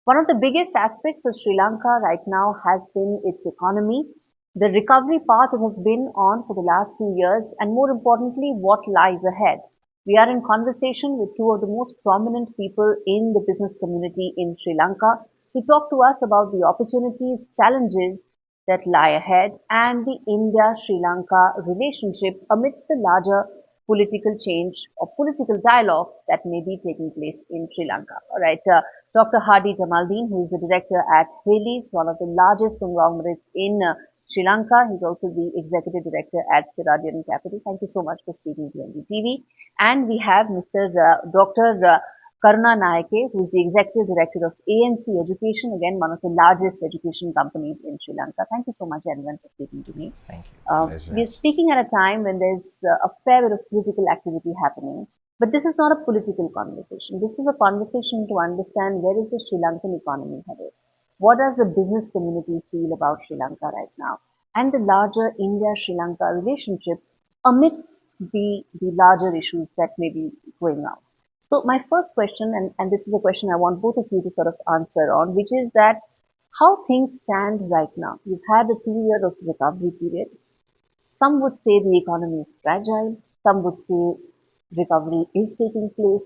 One of the biggest aspects of Sri Lanka right now has been its economy, the recovery path it has been on for the last 2 years, and more importantly, what lies ahead. We are in conversation with two of the most prominent people in the business community in Sri Lanka to talk to us about the opportunities, challenges that lie ahead, and the India-Sri Lanka relationship amidst the larger political change or political dialogue that may be taking place in Sri Lanka. All right. Dr. Hadi Jamaldeen, who is the director at Haley's, one of the largest conglomerates in Sri Lanka. He's also the executive director at Steradian Capital. Thank you so much for speaking to NDTV. And we have Mr. Dr. Karuna Nayake, who is the executive director of ANC Education, again, one of the largest education companies in Sri Lanka. Thank you so much, everyone, for speaking to me. Thank you. We're speaking at a time when there's a fair bit of political activity happening. But this is not a political conversation. This is a conversation to understand where is the Sri Lankan economy headed? What does the business community feel about Sri Lanka right now? And the larger India-Sri Lanka relationship amidst the larger issues that may be going on. So my first question, and this is a question I want both of you to sort of answer on, which is that how things stand right now. You've had a 2 year of recovery period. Some would say the economy is fragile. Some would say recovery is taking place.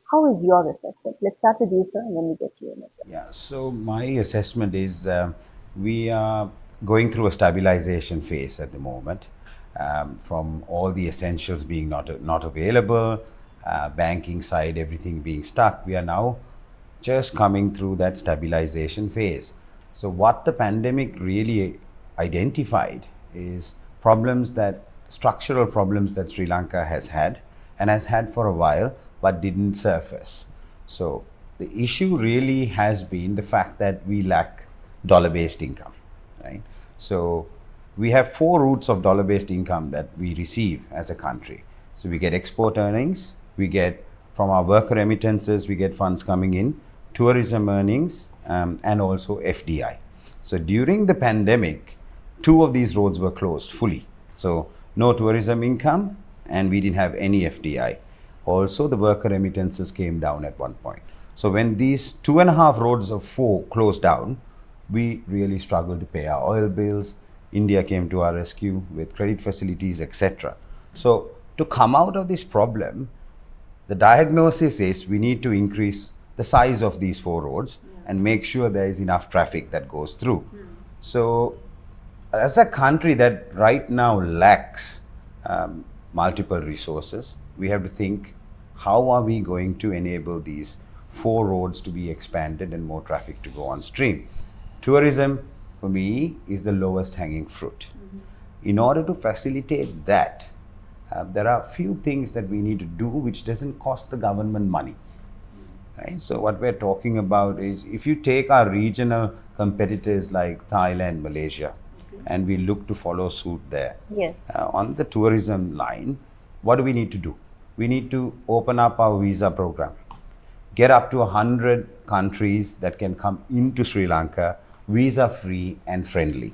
How is your assessment? Let's start with you, sir, and then we get you in as well. Yeah, so my assessment is we are going through a stabilization phase at the moment, from all the essentials being not available, banking side, everything being stuck. We are now just coming through that stabilization phase. So what the pandemic really identified is structural problems that Sri Lanka has had and has had for a while but didn't surface. So the issue really has been the fact that we lack dollar-based income, right? So we have four routes of dollar-based income that we receive as a country. So we get export earnings, we get from our worker remittances, we get funds coming in, tourism earnings, and also FDI. So during the pandemic, two of these roads were closed fully. So no tourism income, and we didn't have any FDI. Also, the worker remittances came down at one point. So when these 2.5 roads of 4 closed down, we really struggled to pay our oil bills. India came to our rescue with credit facilities, etc. So to come out of this problem, the diagnosis is we need to increase the size of these 4 roads and make sure there is enough traffic that goes through. So as a country that right now lacks multiple resources, we have to think, how are we going to enable these 4 roads to be expanded and more traffic to go on stream? Tourism, for me, is the lowest hanging fruit. In order to facilitate that, there are a few things that we need to do which doesn't cost the government money. Right? So what we're talking about is, if you take our regional competitors like Thailand, Malaysia, and we look to follow suit there. Yes. On the tourism line, what do we need to do? We need to open up our visa program, get up to 100 countries that can come into Sri Lanka, visa free and friendly.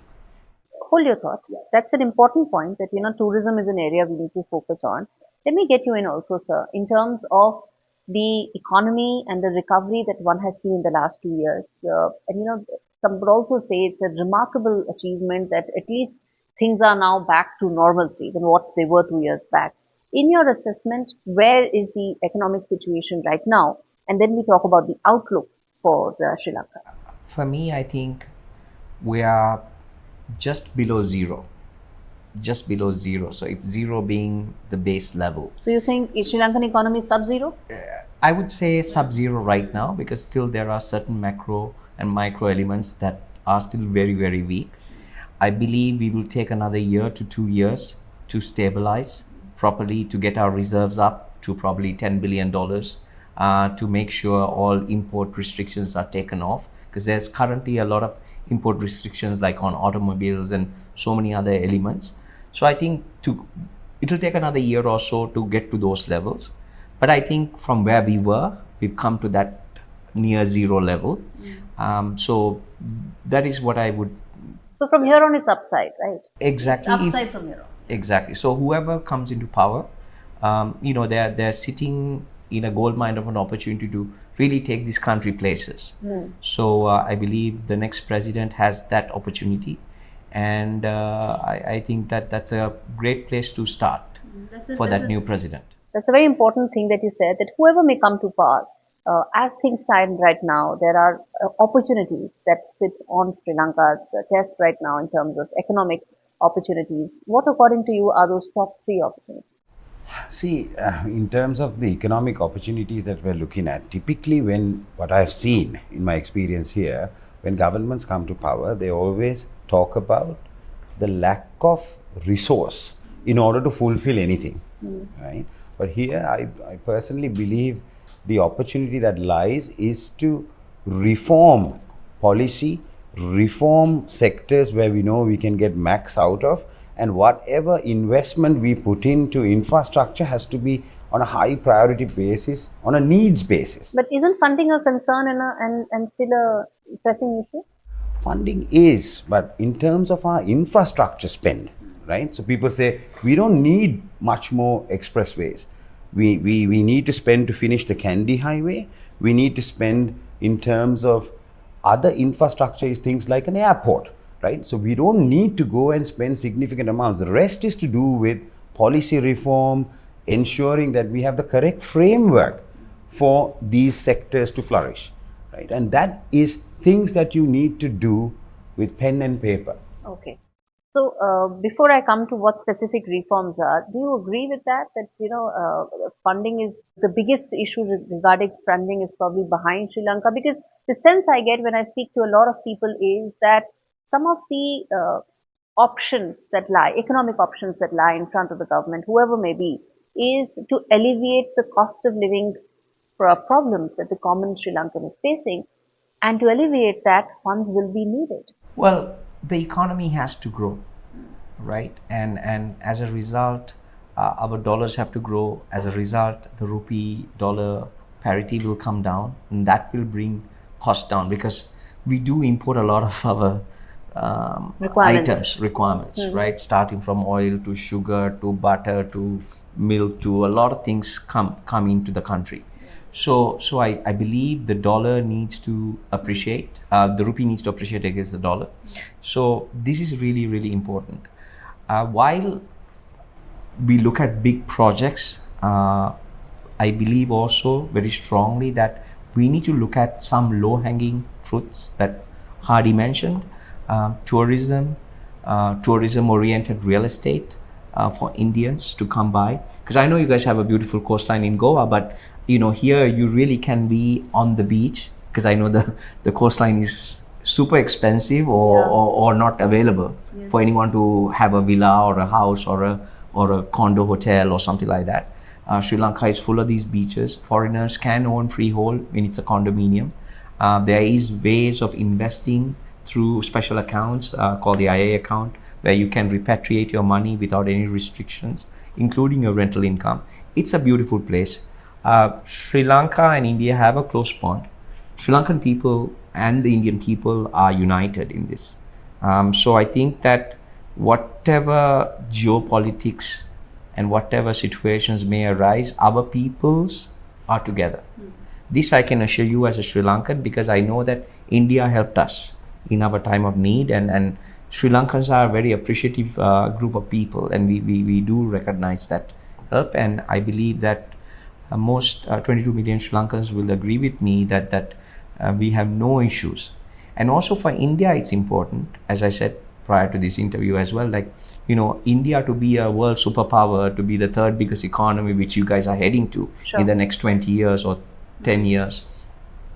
Hold your thought. That's an important point that, tourism is an area we need to focus on. Let me get you in also, sir, in terms of the economy and the recovery that one has seen in the last 2 years. Some would also say it's a remarkable achievement that at least things are now back to normalcy than what they were 2 years back. In your assessment, where is the economic situation right now? And then we talk about the outlook for Sri Lanka. For me, I think we are just below zero. Just below zero. So if zero being the base level. So you're saying Sri Lankan economy is sub-zero? I would say sub-zero right now, because still there are certain macro and micro elements that are still very, very weak. I believe we will take another year to 2 years to stabilize properly, to get our reserves up to probably $10 billion, to make sure all import restrictions are taken off, because there's currently a lot of import restrictions like on automobiles and so many other elements. So I think it will take another year or so to get to those levels. But I think from where we were, we've come to that near zero level. So that is what I would. So from here on, it's upside, right? Exactly. It's upside from here on. Exactly. So whoever comes into power, they're sitting in a gold mine of an opportunity to really take this country places. So I believe the next president has that opportunity, and I think that that's a great place to start for that new president. That's a very important thing that you said, that whoever may come to power, as things stand right now, there are opportunities that sit on Sri Lanka's test right now in terms of economic opportunities. What, according to you, are those top three opportunities? See, in terms of the economic opportunities that we're looking at, typically when what I've seen in my experience here, when governments come to power, they always talk about the lack of resource in order to fulfill anything, right? But here, I personally believe the opportunity that lies is to reform policy, reform sectors where we know we can get max out of, and whatever investment we put into infrastructure has to be on a high priority basis, on a needs basis. But isn't funding a concern and still a pressing issue? Funding is, but in terms of our infrastructure spend, right? So people say we don't need much more expressways. We need to spend to finish the Kandy highway. We need to spend in terms of other infrastructure is things like an airport, right? So we don't need to go and spend significant amounts. The rest is to do with policy reform, ensuring that we have the correct framework for these sectors to flourish, right? And that is things that you need to do with pen and paper. Okay. So before I come to what specific reforms are, do you agree with that? That funding is the biggest issue regarding funding is probably behind Sri Lanka, because the sense I get when I speak to a lot of people is that some of the options that lie, economic options that lie in front of the government, whoever may be, is to alleviate the cost of living problems that the common Sri Lankan is facing, and to alleviate that, funds will be needed. Well, the economy has to grow, right? And as a result, our dollars have to grow. As a result, the rupee dollar parity will come down, and that will bring costs down, because we do import a lot of our requirements, right? Starting from oil to sugar to butter to milk to a lot of things come into the country. So I believe the dollar needs to appreciate, the rupee needs to appreciate against the dollar. So this is really, really important. While we look at big projects, I believe also very strongly that we need to look at some low-hanging fruits that Hardy mentioned, tourism, tourism-oriented real estate for Indians to come by. Because I know you guys have a beautiful coastline in Goa, but here you really can be on the beach, because I know the coastline is super expensive or not available for anyone to have a villa or a house or a condo hotel or something like that. Sri Lanka is full of these beaches. Foreigners can own freehold when it's a condominium. There is ways of investing through special accounts called the IA account, where you can repatriate your money without any restrictions, including your rental income. It's a beautiful place. Sri Lanka and India have a close bond. Sri Lankan people and the Indian people are united in this. So I think that whatever geopolitics and whatever situations may arise, our peoples are together. This I can assure you as a Sri Lankan, because I know that India helped us in our time of need, and Sri Lankans are a very appreciative group of people, and we do recognize that help. And I believe that most 22 million Sri Lankans will agree with me that we have no issues. And also for India, it's important, as I said prior to this interview as well, like, India to be a world superpower, to be the third biggest economy, which you guys are heading to in the next 20 years or 10 years.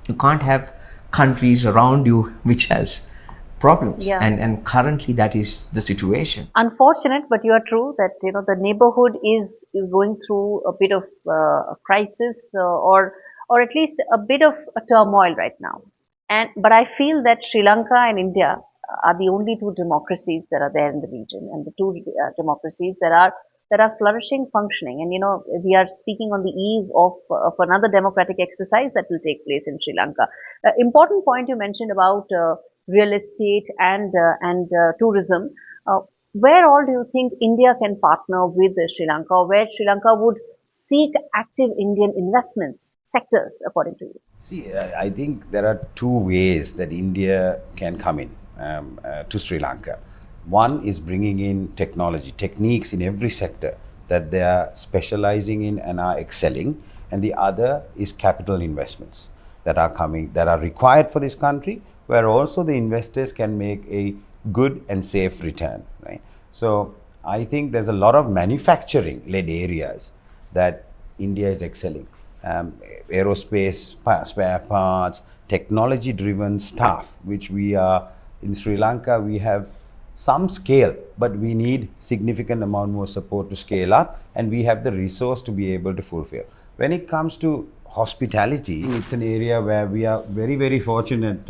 You can't have countries around you which has problems, and currently that is the situation. Unfortunate, but you are true that the neighborhood is going through a bit of a crisis, or at least a bit of a turmoil right now. But I feel that Sri Lanka and India are the only two democracies that are there in the region, and the two democracies that are flourishing, functioning. And we are speaking on the eve of another democratic exercise that will take place in Sri Lanka. Important point you mentioned about real estate and tourism. Where all do you think India can partner with Sri Lanka, or where Sri Lanka would seek active Indian investments sectors, according to you? See, I think there are two ways that India can come in to Sri Lanka. One is bringing in technology, techniques in every sector that they are specializing in and are excelling, and the other is capital investments that are coming, that are required for this country, where also the investors can make a good and safe return, right? So I think there's a lot of manufacturing-led areas that India is excelling. Um, Aerospace, spare parts, technology-driven stuff, which we are in Sri Lanka, we have some scale, but we need significant amount more support to scale up, and we have the resource to be able to fulfill. When it comes to hospitality, it's an area where we are very, very fortunate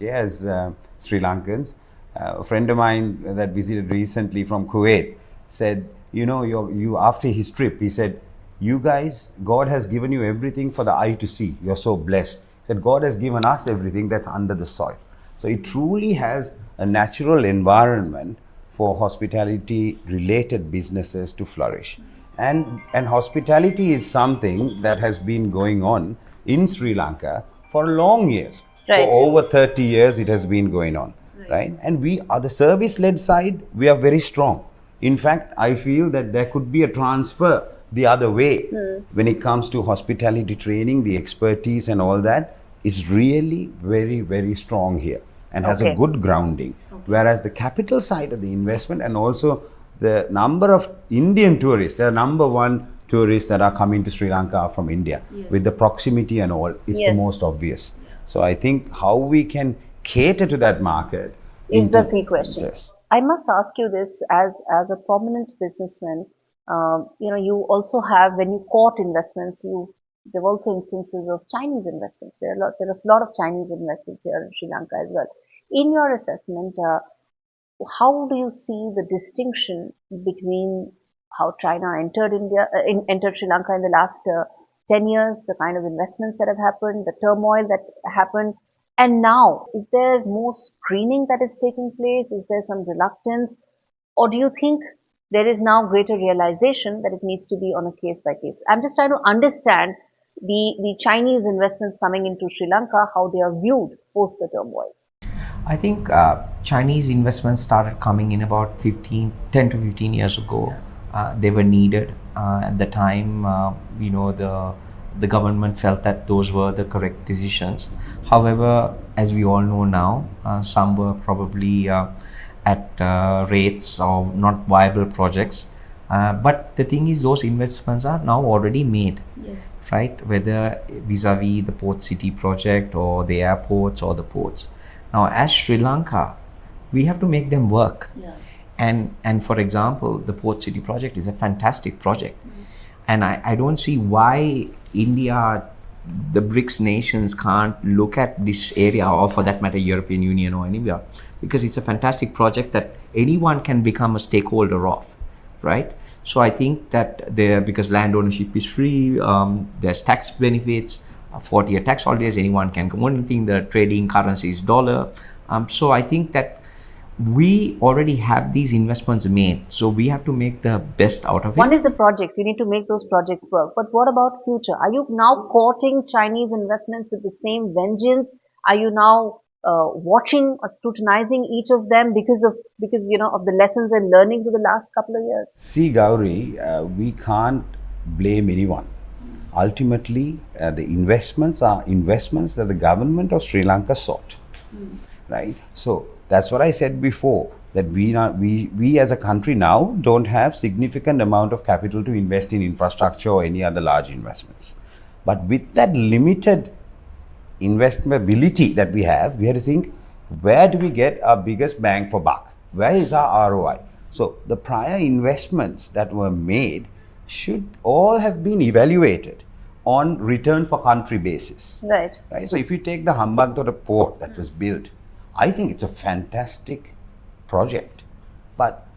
as Sri Lankans. A friend of mine that visited recently from Kuwait said, you know, you after his trip, he said, you guys, God has given you everything for the eye to see. You're so blessed. He said, God has given us everything that's under the soil. So it truly has a natural environment for hospitality related businesses to flourish. And hospitality is something that has been going on in Sri Lanka for long years. Right. For over 30 years it has been going on, right? And we are the service led side, we are very strong. In fact, I feel that there could be a transfer the other way when it comes to hospitality training. The expertise and all that is really very, very strong here and has a Okay. good grounding. Whereas the capital side of the investment and also the number of Indian tourists, the number one tourists that are coming to Sri Lanka are from India. With the proximity and all, it's the Yes. most obvious. So I think how we can cater to that market Is the into- key question. Yes. I must ask you this as a prominent businessman. You also have, when you court investments, there are also instances of Chinese investments. There are a lot of Chinese investments here in Sri Lanka as well. In your assessment, how do you see the distinction between how China entered Sri Lanka in the last 10 years, the kind of investments that have happened, the turmoil that happened, and now? Is there more screening that is taking place? Is there some reluctance? Or do you think there is now greater realization that it needs to be on a case by case? I'm just trying to understand the Chinese investments coming into Sri Lanka, how they are viewed post the turmoil. I think Chinese investments started coming in about 10 to 15 years ago. They were needed at the time. The government felt that those were the correct decisions. However, as we all know now, some were probably at rates of not viable projects. But the thing is, those investments are now already made. Yes. Right? Whether vis-a-vis the port city project or the airports or the ports. Now, as Sri Lanka, we have to make them work. Yeah. And for example, the port city project is a fantastic project. And I don't see why India, the BRICS nations can't look at this area, or for that matter, European Union or anywhere, because it's a fantastic project that anyone can become a stakeholder of, right? So I think that because land ownership is free, there's tax benefits, 40-year tax holidays, anyone can come. Only thing, the trading currency is dollar. So I think that we already have these investments made, so we have to make the best out of it. One is the projects. You need to make those projects work. But what about future? Are you now courting Chinese investments with the same vengeance? Are you now watching or scrutinizing each of them because of the lessons and learnings of the last couple of years? See, Gauri, we can't blame anyone. Ultimately, the investments are investments that the government of Sri Lanka sought, right? So that's what I said before, that we as a country now don't have significant amount of capital to invest in infrastructure or any other large investments. But with that limited investability that we have to think, where do we get our biggest bang for buck? Where is our ROI? So the prior investments that were made should all have been evaluated on return for country basis. Right. Right? So if you take the Hambantota port that was built, I think it's a fantastic project. But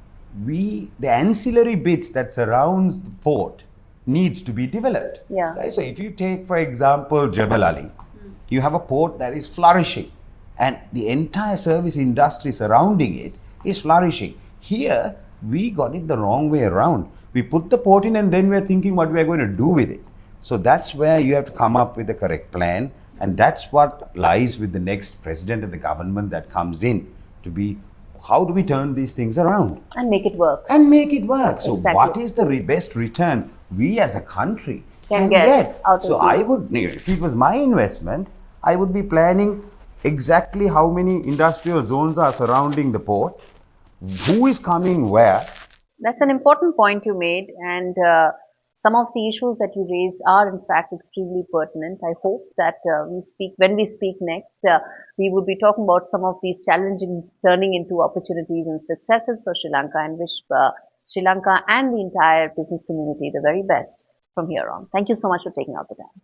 the ancillary bits that surrounds the port needs to be developed. Yeah. Right? So if you take, for example, Jebel Ali, you have a port that is flourishing and the entire service industry surrounding it is flourishing. Here, we got it the wrong way around. We put the port in and then we're thinking what we are going to do with it. So that's where you have to come up with the correct plan, and that's what lies with the next president and the government that comes in to be, how do we turn these things around? And make it work. And make it work. So Exactly. what is the best return we as a country Can can get get? out of So this. I would, if it was my investment, I would be planning exactly how many industrial zones are surrounding the port, who is coming where. That's an important point you made, and some of the issues that you raised are in fact extremely pertinent. I hope that when we speak next, we will be talking about some of these challenging turning into opportunities and successes for Sri Lanka, and wish Sri Lanka and the entire business community the very best from here on. Thank you so much for taking out the time.